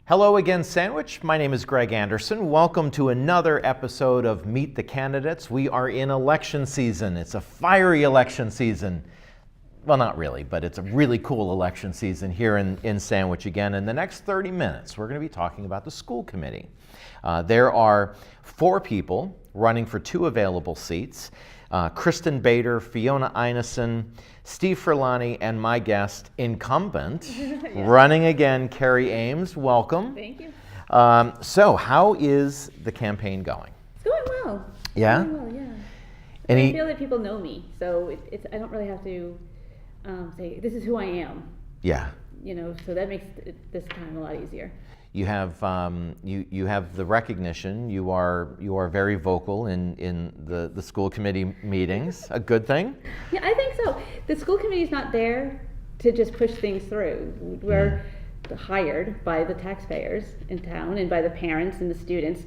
Hello again, Sandwich. My name is Greg Anderson. Welcome to another episode of Meet the Candidates. We are in election season. It's a fiery election season. Well, not really, but it's a really cool election season here in Sandwich again. In the next 30 minutes, we're going to be talking about the school committee. There are 4 people running for 2 available seats. Kristen Bader, Fiona Einison, Steve Furlani, and my guest, incumbent, running again, Kerri Ames. Welcome. Thank you. So how is the campaign going? It's going well. Yeah? It's going well, yeah. I feel that people know me, so I don't really have to say, this is who I am. Yeah. So that makes this time a lot easier. You have you have the recognition. You are very vocal in the school committee meetings. A good thing. Yeah, I think so. The school committee is not there to just push things through. We're hired by the taxpayers in town and by the parents and the students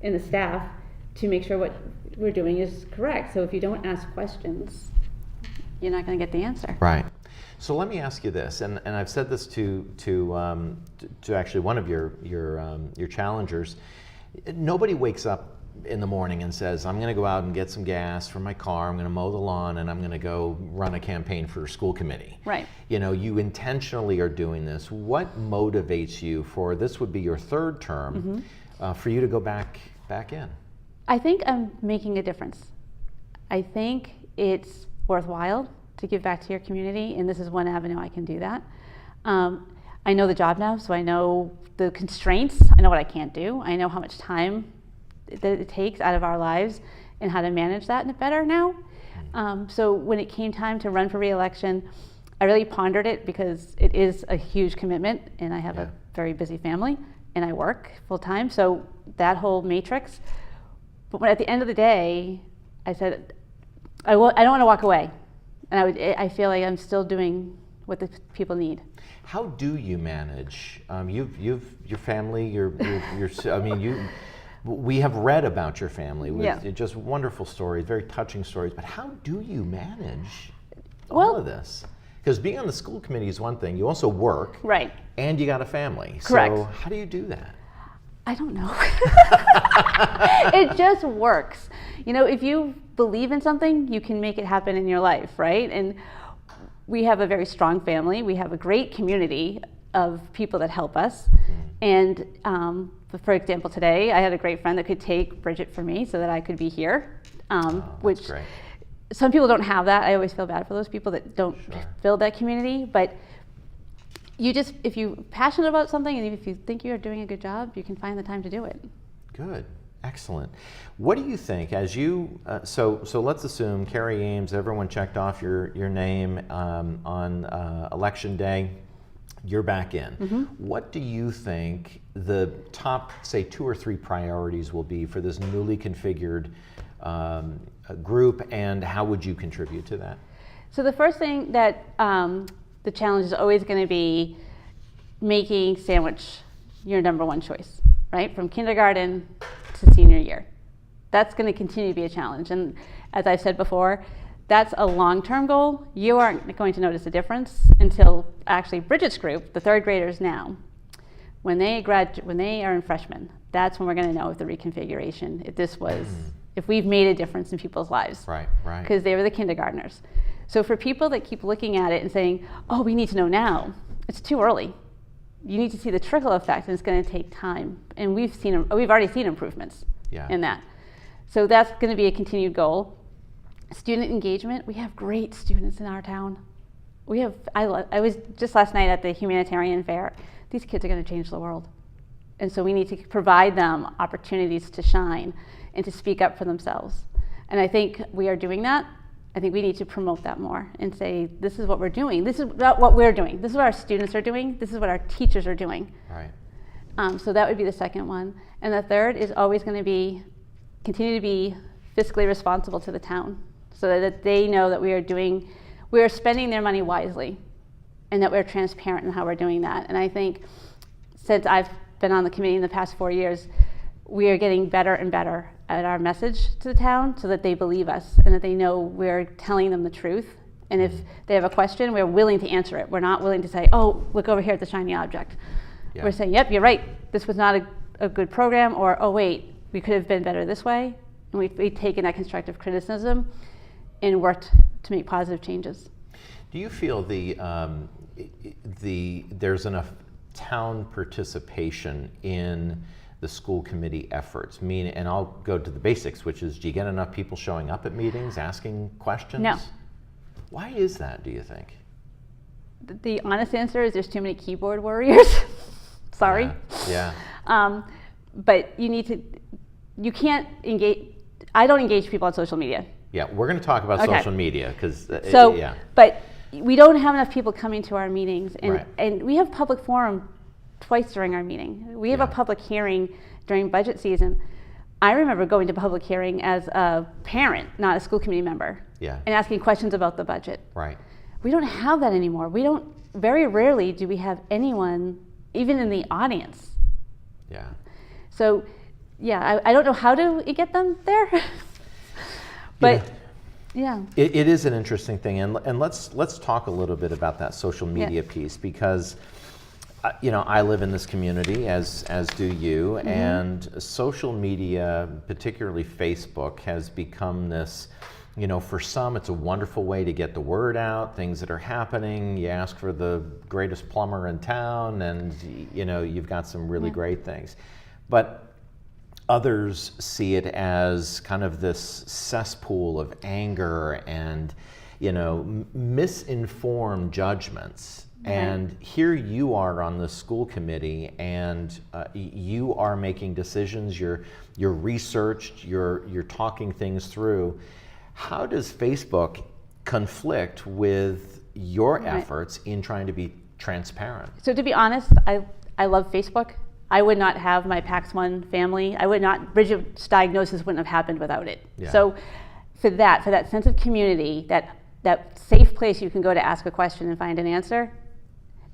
and the staff to make sure what we're doing is correct. So if you don't ask questions, you're not going to get the answer. Right. So let me ask you this, and I've said this to actually one of your challengers. Nobody wakes up in the morning and says, I'm going to go out and get some gas for my car, I'm going to mow the lawn, and I'm going to go run a campaign for a school committee. Right. You intentionally are doing this. What motivates you for, this would be your 3rd term, for you to go back in? I think I'm making a difference. I think it's worthwhile to give back to your community, and this is one avenue I can do that. I know the job now, so I know the constraints, I know what I can't do, I know how much time that it takes out of our lives and how to manage that better now. So when it came time to run for re-election, I really pondered it because it is a huge commitment, and I have a very busy family, and I work full-time, so that whole matrix. But at the end of the day, I said, I don't want to walk away. And I feel like I'm still doing what the people need. How do you manage? You've your family. We have read about your family. With just wonderful stories, very touching stories. But how do you manage all of this? Because being on the school committee is one thing. You also work, right? And you got a family. Correct. So how do you do that? I don't know. It just works. If you believe in something, you can make it happen in your life, right? And we have a very strong family. We have a great community of people that help us. And for example, today, I had a great friend that could take Bridget for me so that I could be here, which great. Some people don't have that. I always feel bad for those people that don't build that community. But if you're passionate about something and if you think you're doing a good job, you can find the time to do it. Good. Excellent. What do you think as you, so let's assume Kerri Ames, everyone checked off your name on election day, you're back in. What do you think the top, say, 2 or 3 priorities will be for this newly configured group, and how would you contribute to that? So the first thing that the challenge is always going to be making Sandwich your #1 choice, right? From kindergarten to senior year. That's going to continue to be a challenge. And as I've said before, that's a long-term goal. You aren't going to notice a difference until actually Bridget's group, the 3rd graders now, when they are in freshmen, that's when we're going to know if the reconfiguration, if we've made a difference in people's lives. Right. Because they were the kindergartners. So for people that keep looking at it and saying, oh, we need to know now, it's too early. You need to see the trickle effect, and it's going to take time. And we've already seen improvements in that. So that's going to be a continued goal. Student engagement, we have great students in our town. I was just last night at the humanitarian fair. These kids are going to change the world. And so we need to provide them opportunities to shine and to speak up for themselves. And I think we are doing that. I think we need to promote that more and say, this is what we're doing. This is what we're doing. This is what our students are doing. This is what our teachers are doing. Right. So that would be the second one. And the third is always going to continue to be fiscally responsible to the town, so that they know that we are spending their money wisely, and that we're transparent in how we're doing that. And I think since I've been on the committee in the past 4 years, we are getting better and better at our message to the town, so that they believe us and that they know we're telling them the truth. And if they have a question, we're willing to answer it. We're not willing to say, oh, look over here at the shiny object. We're saying, yep, you're right, this was not a good program, or, oh wait, we could have been better this way. And we've taken that constructive criticism and worked to make positive changes. Do you feel there's enough town participation in the school committee efforts? And I'll go to the basics, which is, do you get enough people showing up at meetings, asking questions? No. Why is that, do you think? The honest answer is there's too many keyboard warriors. Sorry. Yeah. But you can't engage. I don't engage people on social media. Yeah, we're going to talk about social media because but we don't have enough people coming to our meetings, Right. and we have public forum twice during our meeting. We have a public hearing during budget season. I remember going to public hearing as a parent, not a school committee member, and asking questions about the budget. Right. We don't have that anymore. Very rarely do we have anyone, even in the audience. Yeah. So, I don't know how to get them there, but it is an interesting thing, and let's talk a little bit about that social media piece, because I live in this community, as do you, and social media, particularly Facebook, has become this. For some, it's a wonderful way to get the word out, things that are happening. You ask for the greatest plumber in town, and you've got some really great things. But others see it as kind of this cesspool of anger and misinformed judgments. And here you are on the school committee, and you are making decisions. You're researched. You're talking things through. How does Facebook conflict with your efforts in trying to be transparent? So to be honest, I love Facebook. I would not have my PAX-1 family. Bridget's diagnosis wouldn't have happened without it. Yeah. So for that sense of community, that safe place you can go to ask a question and find an answer,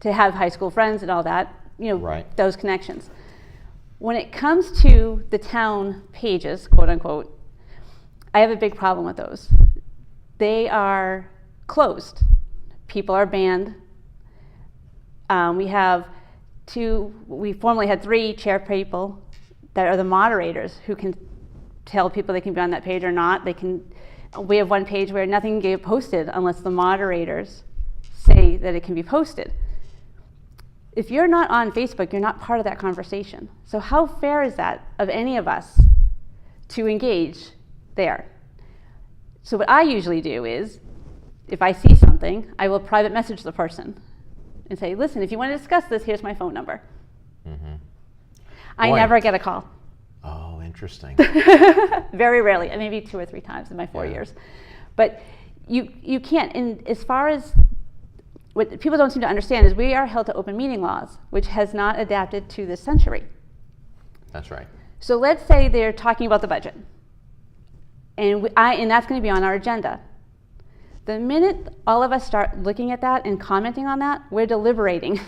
to have high school friends and all that, those connections. When it comes to the town pages, quote unquote, I have a big problem with those. They are closed. People are banned. We formerly had 3 chair people that are the moderators who can tell people they can be on that page or not. We have one page where nothing can get posted unless the moderators say that it can be posted. If you're not on Facebook, you're not part of that conversation. So how fair is that of any of us to engage there? So what I usually do is, if I see something, I will private message the person and say, listen, if you want to discuss this, here's my phone number. I never get a call. Oh, interesting. Very rarely, maybe 2 or 3 times in my 4 years. But you can't, and as far as what people don't seem to understand is we are held to open meeting laws, which has not adapted to this century. That's right. So let's say they're talking about the budget, and that's going to be on our agenda. The minute all of us start looking at that and commenting on that, we're deliberating.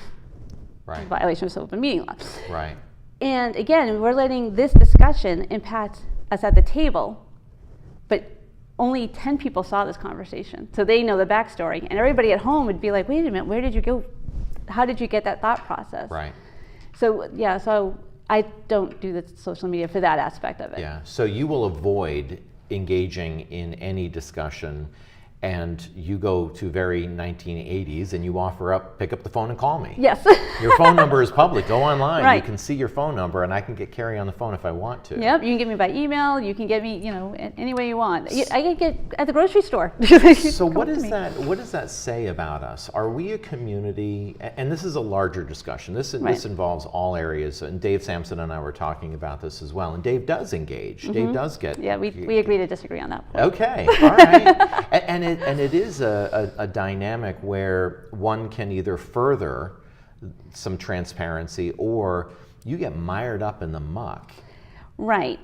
Right. Violation of open meeting law. Right. And again, we're letting this discussion impact us at the table, but only 10 people saw this conversation, so they know the backstory. And everybody at home would be like, wait a minute, where did you go? How did you get that thought process? Right. So I don't do the social media for that aspect of it. Yeah, so you will avoid engaging in any discussion, and you go to very 1980s and you pick up the phone and call me. Yes. Your phone number is public. Go online. Right. You can see your phone number, and I can get Kerri on the phone if I want to. Yep. You can get me by email. You can get me, any way you want. I can get at the grocery store. So what does that say about us? Are we a community? And this is a larger discussion. This involves all areas. And Dave Sampson and I were talking about this as well. And Dave does engage. Dave does get. Yeah, we agree to disagree on that point. Okay. All right. And it is a dynamic where one can either further some transparency or you get mired up in the muck. Right.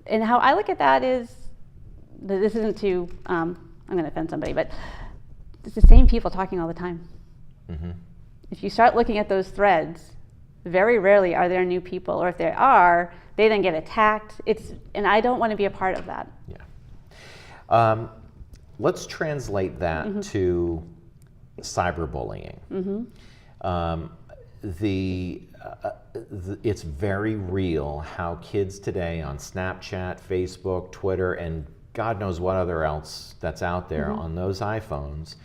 And how I look at that is, this isn't to, I'm going to offend somebody, but it's the same people talking all the time. If you start looking at those threads, very rarely are there new people, or if there are, they then get attacked. And I don't want to be a part of that. Yeah. Let's translate that to cyberbullying. it's very real how kids today on Snapchat, Facebook, Twitter, and God knows what other else that's out there on those iPhones,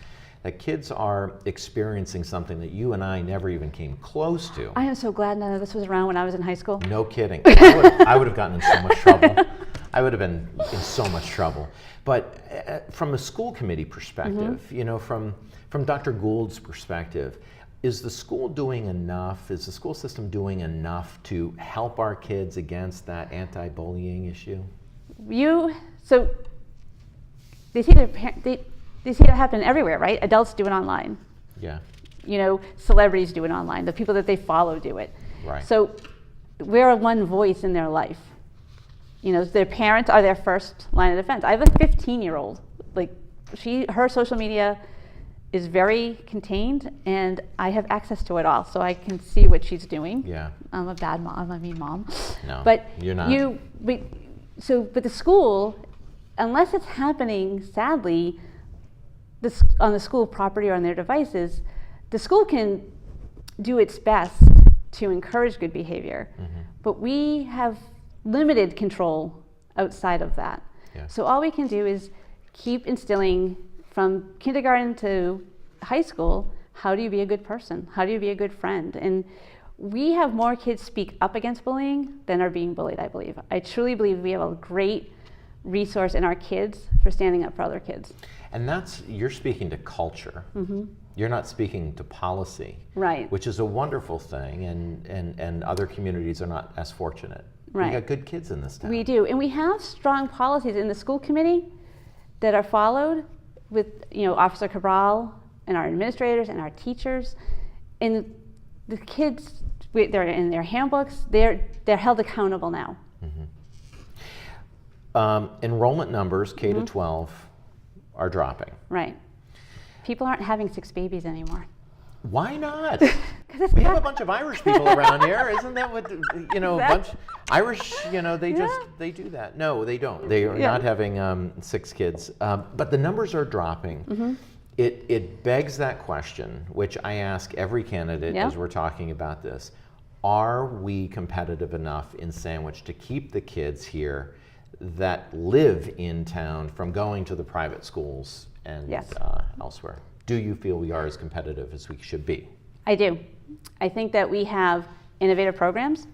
that kids are experiencing something that you and I never even came close to. I am so glad none of this was around when I was in high school. No kidding. I would have gotten in so much trouble. I would have been in so much trouble. But from a school committee perspective, you know, from Dr. Gould's perspective, is the school doing enough? Is the school system doing enough to help our kids against that anti-bullying issue? So they see they see it happen everywhere, right? Adults do it online. Yeah. You know, celebrities do it online. The people that they follow do it. Right. So we're one voice in their life. You know, their parents are their first line of defense. I have a 15-year-old. Like, her social media is very contained, and I have access to it all, so I can see what she's doing. Yeah. I'm a bad mom. I'm a mean mom. No, but you're not. But the school, unless it's happening, sadly, on the school property or on their devices, the school can do its best to encourage good behavior, but we have limited control outside of that. Yeah. So all we can do is keep instilling from kindergarten to high school, how do you be a good person? How do you be a good friend? And we have more kids speak up against bullying than are being bullied, I believe. I truly believe we have a great resource in our kids for standing up for other kids. And you're speaking to culture. You're not speaking to policy. Right. Which is a wonderful thing, and other communities are not as fortunate. Right. We got good kids in this town. We do, and we have strong policies in the school committee that are followed with, you know, Officer Cabral and our administrators and our teachers, and the kids, they're in their handbooks. They're held accountable now. Enrollment numbers, K to 12, are dropping. Right. People aren't having 6 babies anymore. Why not? We have a bunch of Irish people around here. Isn't that what, you know, a bunch Irish, you know, they do that. No, they don't. They are not having 6 kids. But the numbers are dropping. It begs that question, which I ask every candidate as we're talking about this. Are we competitive enough in Sandwich to keep the kids here that live in town from going to the private schools and elsewhere? Do you feel we are as competitive as we should be? I do. I think that we have innovative programs.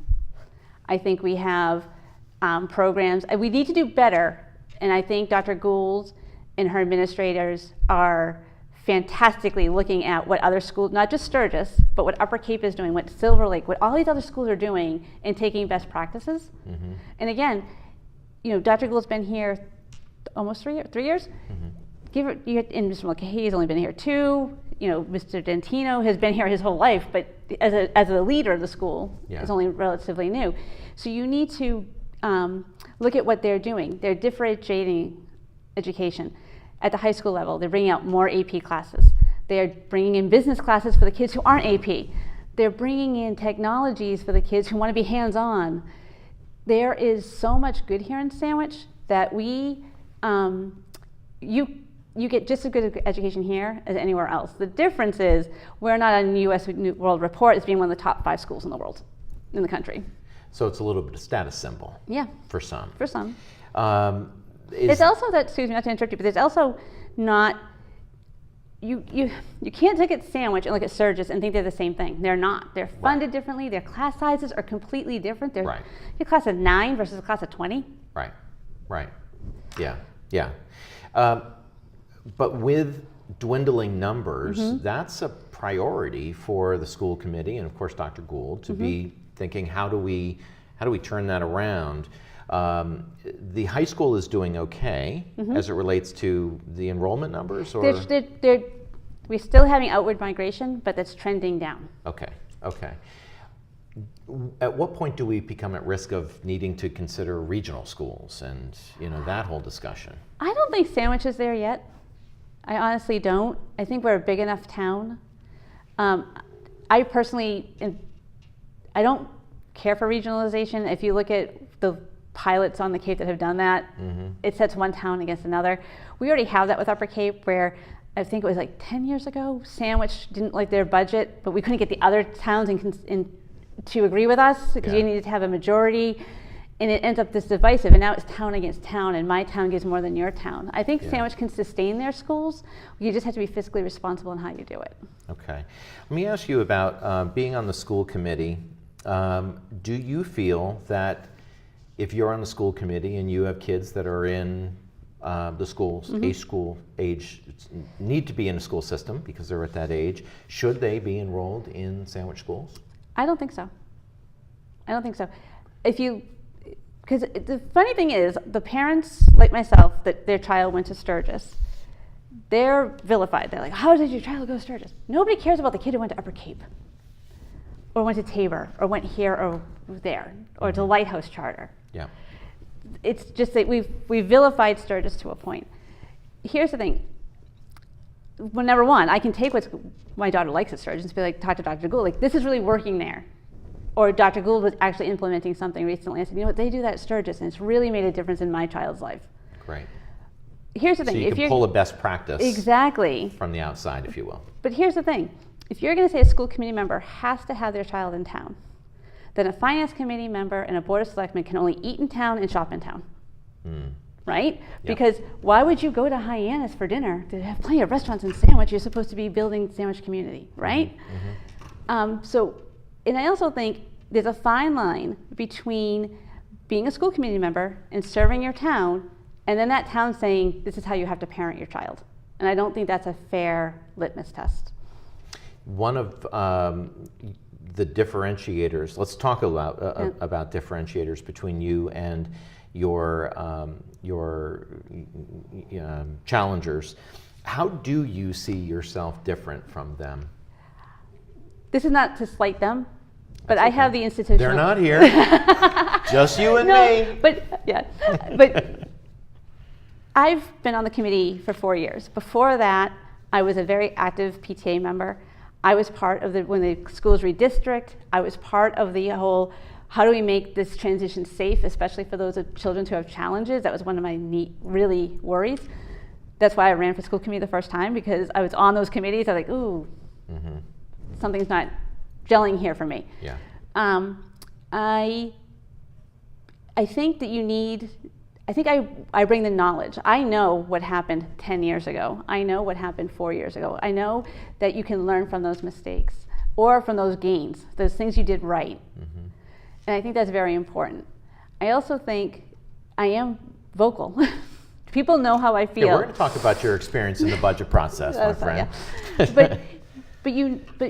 I think we have programs. We need to do better, and I think Dr. Gould and her administrators are fantastically looking at what other schools, not just Sturgis, but what Upper Cape is doing, what Silver Lake, what all these other schools are doing, and taking best practices. And again, you know, Dr. Gould's been here almost 3 years. And Mr. Mulcahy's only been here 2. You know, Mr. Dentino has been here his whole life, but as a leader of the school, is only relatively new. So you need to look at what they're doing. They're differentiating education. At the high school level, they're bringing out more AP classes. They're bringing in business classes for the kids who aren't AP. They're bringing in technologies for the kids who want to be hands-on. There is so much good here in Sandwich that you get just as good an education here as anywhere else. The difference is we're not on U.S. World Report as being one of the top 5 schools in the world, in the country. So it's a little bit of status symbol. Yeah. For some. For some. It's also that, excuse me, not to interrupt you, but there's also not, you can't look at Sandwich and look at Sturgis and think they're the same thing. They're not. They're funded differently. Their class sizes are completely different. They're a class of 9 versus a class of 20. Right. Yeah. But with dwindling numbers, that's a priority for the school committee and, of course, Dr. Gould to be thinking, how do we turn that around? The high school is doing okay as it relates to the enrollment numbers, or we're still having outward migration, but that's trending down. Okay. At what point do we become at risk of needing to consider regional schools and, you know, that whole discussion? I don't think Sandwich is there yet. I honestly don't. I think we're a big enough town. I personally, I don't care for regionalization. If you look at the pilots on the Cape that have done that, it sets one town against another. We already have that with Upper Cape, where I think it was like 10 years ago, Sandwich didn't like their budget, but we couldn't get the other towns to agree with us because Yeah. you needed to have a majority, and it ends up this divisive, and now it's town against town, and my town gives more than your town. I think Yeah. Sandwich can sustain their schools. You just have to be fiscally responsible in how you do it. Okay. Let me ask you about being on the school committee. Do you feel that if you're on the school committee and you have kids that are in the schools, a school age, need to be in a school system because they're at that age, should they be enrolled in Sandwich schools? I don't think so. I don't think so. Because the funny thing is, the parents, like myself, that their child went to Sturgis, they're vilified. They're like, how did your child go to Sturgis? Nobody cares about the kid who went to Upper Cape, or went to Tabor, or went here or there, or to Lighthouse Charter. Yeah. It's just that we've vilified Sturgis to a point. Here's the thing. Well, number one, I can take what my daughter likes at Sturgis and be like, talk to Dr. Gould, like, this is really working there. Or Dr. Gould was actually implementing something recently. I said, you know what, they do that at Sturgis, and it's really made a difference in my child's life. Great. Here's the thing. So you can pull a best practice exactly from the outside, if you will. But here's the thing. If you're going to say a school committee member has to have their child in town, then a finance committee member and a board of selectmen can only eat in town and shop in town. Right? Yep. Because why would you go to Hyannis for dinner? They have plenty of restaurants in Sandwich. You're supposed to be building Sandwich community, right? And I also think there's a fine line between being a school committee member and serving your town, and then that town saying, this is how you have to parent your child. And I don't think that's a fair litmus test. One of the differentiators, let's talk about differentiators between you and your challengers. How do you see yourself different from them? This is not to slight them, but I have the institutional... They're not here. Just you and me. But I've been on the committee for 4 years. Before that, I was a very active PTA member. I was part of when the schools redistrict. I was part of the whole, how do we make this transition safe, especially for those children who have challenges? That was one of my really worries. That's why I ran for school committee the first time, because I was on those committees. I was like, ooh, something's not gelling here for me. Yeah. I think that you need, I bring the knowledge. I know what happened 10 years ago. I know what happened 4 years ago. I know that you can learn from those mistakes or from those gains, those things you did right. And I think that's very important. I also think I am vocal. People know how I feel. Yeah, we're going to talk about your experience in the budget process, my friend. But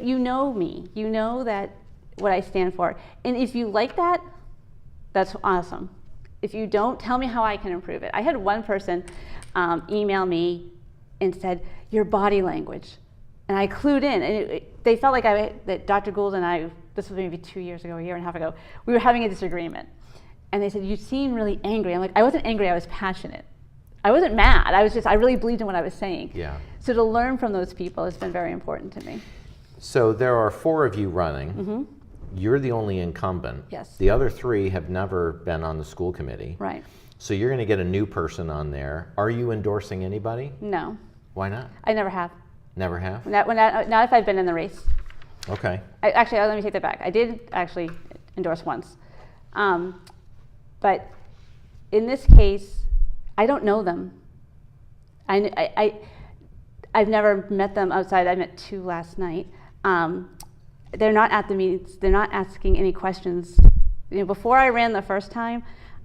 you know me. You know that what I stand for. And if you like that, that's awesome. If you don't, tell me how I can improve it. I had one person email me and said, your body language. And I clued in. And they felt like that Dr. Gould and I, this was maybe 2 years ago, a year and a half ago, we were having a disagreement. And they said, you seem really angry. I'm like, I wasn't angry, I was passionate. I wasn't mad. I really believed in what I was saying. Yeah. So to learn from those people has been very important to me. So there are 4 of you running. You're the only incumbent. Yes. The other 3 have never been on the school committee. Right. So you're going to get a new person on there. Are you endorsing anybody? No. Why not? I never have. Never have? Not if I've been in the race. Okay. Actually, let me take that back. I did actually endorse once. But in this case, I don't know them. I've never met them outside. I met 2 last night. They're not at the meetings. They're not asking any questions. Before I ran the first time,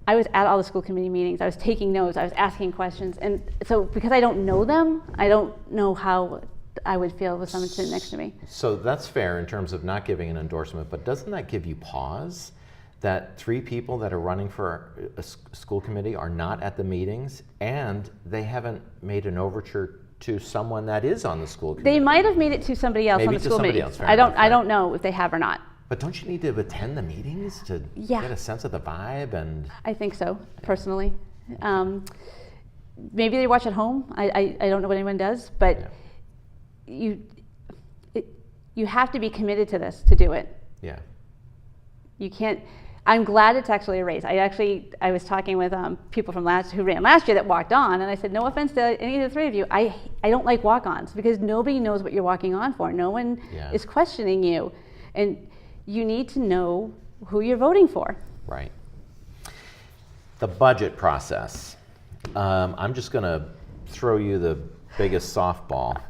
I was at all the school committee meetings. I was taking notes. I was asking questions. And so because I don't know them, I don't know how I would feel with someone sitting next to me. So that's fair in terms of not giving an endorsement, but doesn't that give you pause that 3 people that are running for a school committee are not at the meetings and they haven't made an overture to someone that is on the school committee? They might have made it to somebody else on the school committee. I don't know if they have or not. But don't you need to attend the meetings to get a sense of the vibe? And I think so, personally. Maybe they watch at home. I don't know what anyone does, but you have to be committed to this to do it. Yeah. You can't. I'm glad it's actually a race. I was talking with people from who ran last year that walked on, and I said, no offense to any of the 3 of you, I don't like walk-ons because nobody knows what you're walking on for. No one is questioning you, and you need to know who you're voting for. Right. The budget process. I'm just going to throw you the biggest softball.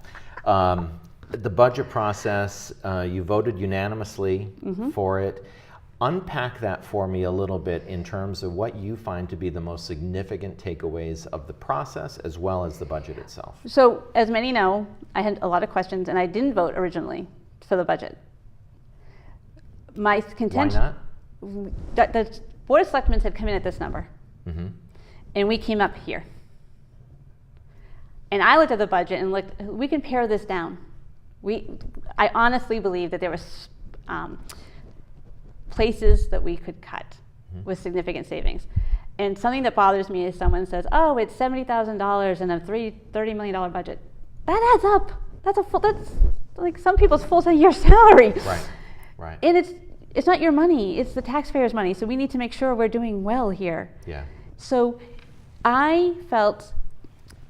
The budget process, you voted unanimously for it. Unpack that for me a little bit in terms of what you find to be the most significant takeaways of the process as well as the budget itself. So, as many know, I had a lot of questions and I didn't vote originally for the budget. My contention. Why not? The Board of Selectmen had come in at this number, and we came up here. And I looked at the budget and looked, we can pare this down. I honestly believe that there were places that we could cut with significant savings. And something that bothers me is someone says, oh, it's $70,000 in a $30 million budget. That adds up. That's like some people's full-year salary. Right. And it's not your money, it's the taxpayers' money. So we need to make sure we're doing well here. Yeah. So I felt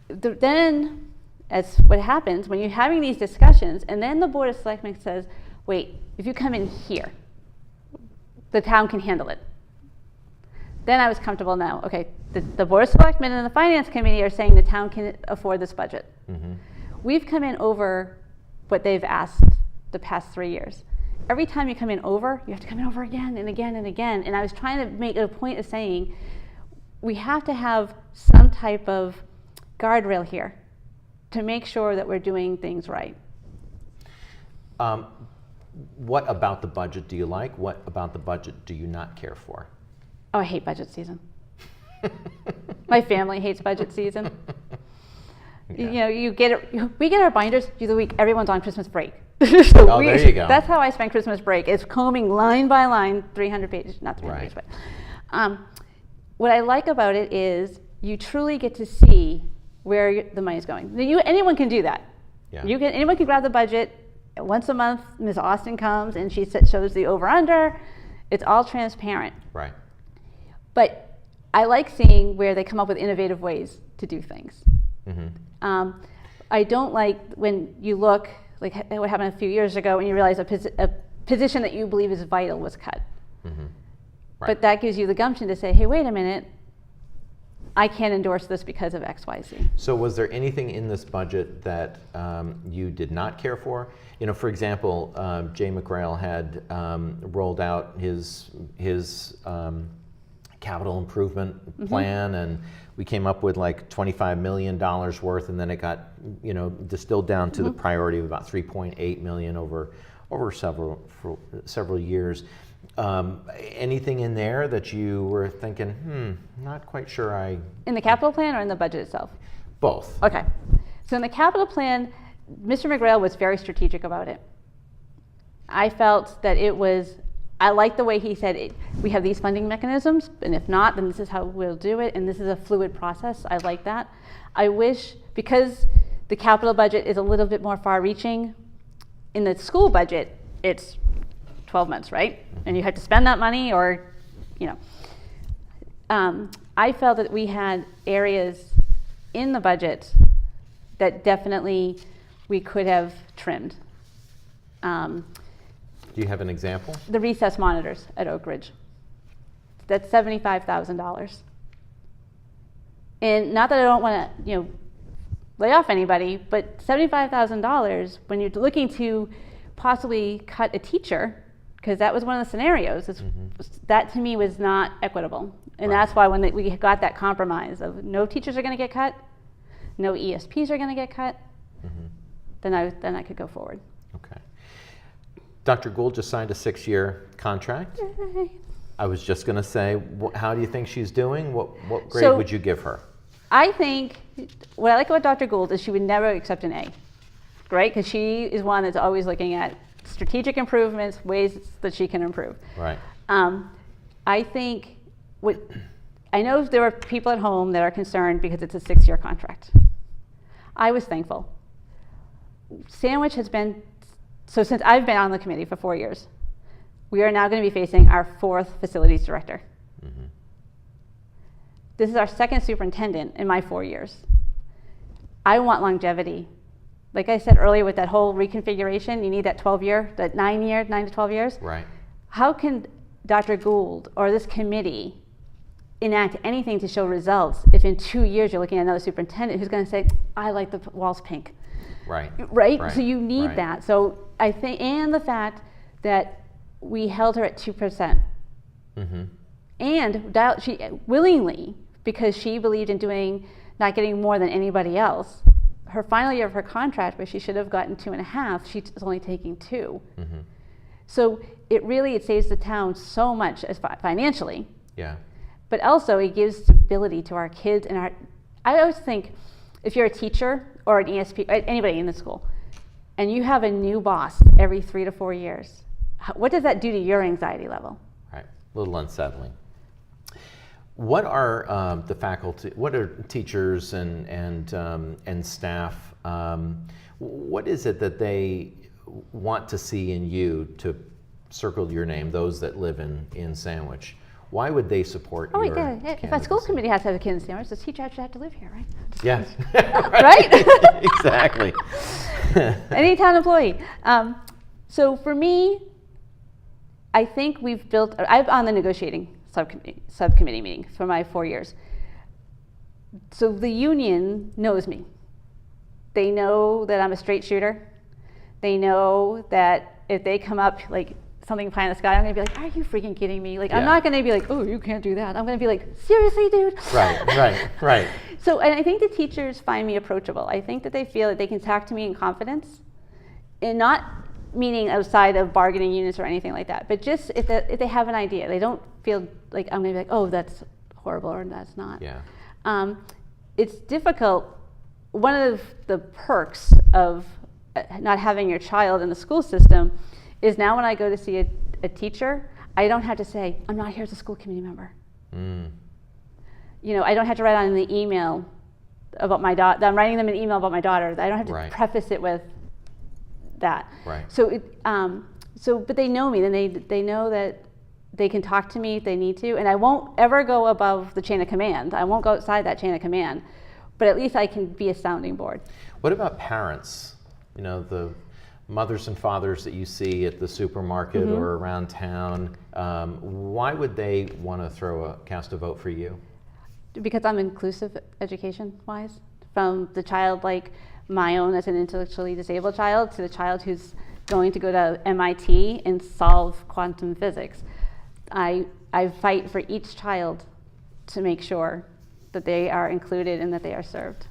then, as what happens when you're having these discussions, and then the Board of Selectmen says, wait, if you come in here, the town can handle it. Then I was comfortable now. Okay, the Board of Selectmen and the Finance Committee are saying the town can afford this budget. We've come in over what they've asked the past 3 years. Every time you come in over, you have to come in over again and again and again. And I was trying to make a point of saying, we have to have some type of guardrail here to make sure that we're doing things right. What about the budget do you like? What about the budget do you not care for? Oh, I hate budget season. My family hates budget season. Yeah. You know, we get our binders through the week. Everyone's on Christmas break. There you go. That's how I spend Christmas break. It's combing line by line, 300 pages, not 300 pages, but what I like about it is you truly get to see where the money's going. Anyone can do that. Yeah. Anyone can grab the budget. Once a month, Ms. Austin comes and she shows the over-under. It's all transparent. Right. But I like seeing where they come up with innovative ways to do things. I don't like when you look, like what happened a few years ago, and you realize a position that you believe is vital was cut. Right. But that gives you the gumption to say, hey, wait a minute, I can't endorse this because of X, Y, Z. So was there anything in this budget that you did not care for? You know, for example, Jay McGrail had rolled out his capital improvement plan, and we came up with like $25 million worth, and then it got, distilled down to the priority of about $3.8 million over several years. Anything in there that you were thinking, not quite sure In the capital plan or in the budget itself? Both. Okay. So in the capital plan, Mr. McGrail was very strategic about it. I felt that I liked the way he said, we have these funding mechanisms, and if not, then this is how we'll do it, and this is a fluid process. I like that. I wish, because the capital budget is a little bit more far-reaching, in the school budget, it's 12 months, right? And you have to spend that money or, I felt that we had areas in the budget that definitely we could have trimmed. Do you have an example? The recess monitors at Oak Ridge. That's $75,000. And not that I don't want to, lay off anybody, but $75,000 when you're looking to possibly cut a teacher, because that was one of the scenarios. That to me was not equitable, and that's why when we got that compromise of no teachers are going to get cut, no ESPs are going to get cut, then I could go forward. Okay. Dr. Gould just signed a 6-year contract. Yay. I was just going to say, how do you think she's doing? What grade would you give her? I think what I like about Dr. Gould is she would never accept an A, right? Because she is one that's always looking at strategic improvements, ways that she can improve. Right. I think I know there are people at home that are concerned because it's a 6-year contract. I was thankful. Sandwich has been, so since I've been on the committee for 4 years, we are now going to be facing our 4th facilities director. This is our 2nd superintendent in my 4 years. I want longevity. Like I said earlier with that whole reconfiguration, you need that 9 to 12 years. Right. how can Dr. Gould or this committee enact anything to show results if in 2 years you're looking at another superintendent who's going to say, I like the walls pink. Right? So you need that. So I think, and the fact that we held her at 2%. And she willingly, because she believed in not getting more than anybody else, her final year of her contract, where she should have gotten 2.5, she's only taking 2. So it saves the town so much as financially. Yeah. But also it gives stability to our kids and I always think if you're a teacher or an ESP, anybody in the school, and you have a new boss every 3 to 4 years, what does that do to your anxiety level? Right, a little unsettling. What are the faculty? What are teachers and staff? What is it that they want to see in you to circle your name? Those that live in Sandwich, why would they support your candidacy? If a school committee has to have a kid in Sandwich, the teacher actually have to live here, right? Yes. Right? Exactly. Any town employee. So for me, I think I'm on the negotiating subcommittee meeting for my 4 years. So the union knows me. They know that I'm a straight shooter. They know that if they come up like something pie in the sky, I'm gonna be like, are you freaking kidding me? Like, I'm not gonna be like, oh, you can't do that. I'm gonna be like, seriously, dude? Right. So, and I think the teachers find me approachable. I think that they feel that they can talk to me in confidence, and not meaning outside of bargaining units or anything like that, but just if they have an idea. They don't feel like I'm gonna be like, oh, that's horrible or that's not. Yeah. It's difficult. One of the perks of not having your child in the school system is now when I go to see a teacher, I don't have to say, I'm not here as a school committee member. You know, I don't have to write on the email about my daughter. I'm writing them an email about my daughter. I don't have to preface it with that. Right. So, but they know me, and they know that they can talk to me if they need to, and I won't ever go above the chain of command. I won't go outside that chain of command, but at least I can be a sounding board. What about parents? You know, the mothers and fathers that you see at the supermarket or around town, why would they want to cast a vote for you? Because I'm inclusive education-wise, from the child like my own as an intellectually disabled child to the child who's going to go to MIT and solve quantum physics. I fight for each child to make sure that they are included and that they are served.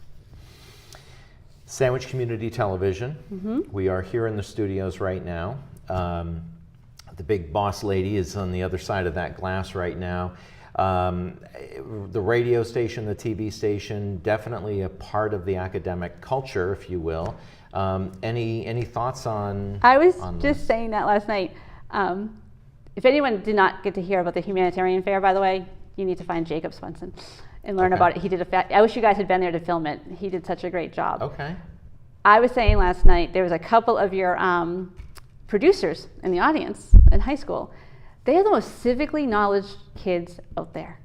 Sandwich Community Television. We are here in the studios right now. The big boss lady is on the other side of that glass right now. The radio station, the TV station, definitely a part of the academic culture, if you will. Any thoughts on? I was just saying that last night. If anyone did not get to hear about the humanitarian fair, by the way, you need to find Jacob Swenson and learn about it. He did I wish you guys had been there to film it. He did such a great job. Okay. I was saying last night, there was a couple of your producers in the audience in high school. They are the most civically knowledge kids out there.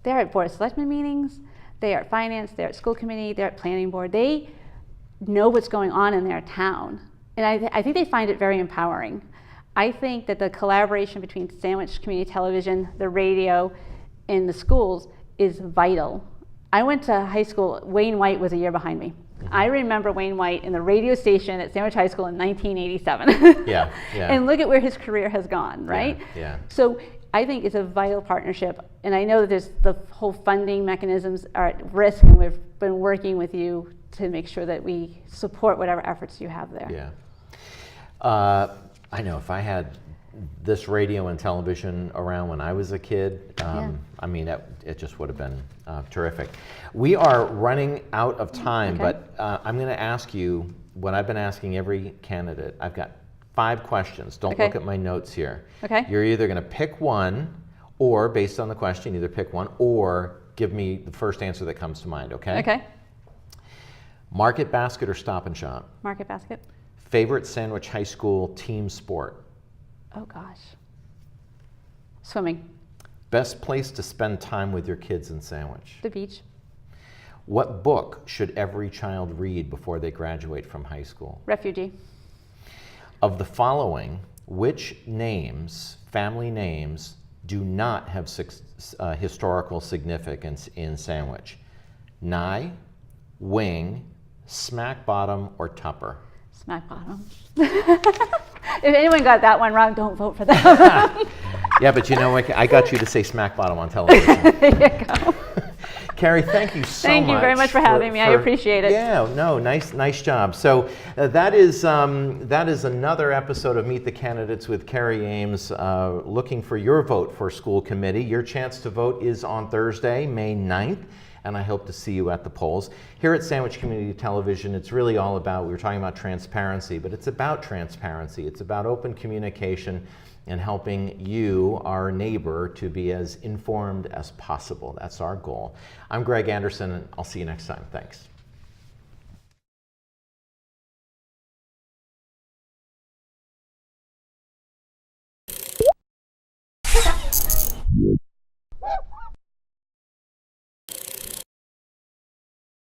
They're at Board of Selectmen meetings, they're at finance, they're at school committee, they're at planning board. They know what's going on in their town. And I think they find it very empowering. I think that the collaboration between Sandwich Community Television, the radio, and the schools is vital. I went to high school, Wayne White was a year behind me. I remember Wayne White in the radio station at Sandwich High School in 1987. Yeah. And look at where his career has gone, right? Yeah. So I think it's a vital partnership. And I know that there's the whole funding mechanisms are at risk, and we've been working with you to make sure that we support whatever efforts you have there. Yeah. I know if I had this radio and television around when I was a kid, I mean, it just would have been terrific. We are running out of time, but I'm going to ask you what I've been asking every candidate. I've got 5 questions. Don't look at my notes here. Okay. You're either going to pick one, or based on the question, either pick one or give me the first answer that comes to mind, okay? Okay. Market Basket or Stop and Shop? Market Basket. Favorite Sandwich High School team sport? Oh gosh. Swimming. Best place to spend time with your kids in Sandwich? The beach. What book should every child read before they graduate from high school? Refugee. Of the following, which names family names do not have historical significance in Sandwich? Nye, Wing, Smack Bottom, or Tupper? Smack Bottom. If anyone got that one wrong, don't vote for them. Yeah, but you know what? I got you to say Smack Bottom on television. There you go. Kerri, thank you so much. Thank you very much for having me. I appreciate it. Yeah, no, nice job. So that is another episode of Meet the Candidates with Kerri Ames, looking for your vote for school committee. Your chance to vote is on Thursday, May 9th. And I hope to see you at the polls. Here at Sandwich Community Television, it's really all about, we were talking about transparency, but it's about transparency. It's about open communication and helping you, our neighbor, to be as informed as possible. That's our goal. I'm Greg Anderson, and I'll see you next time. Thanks.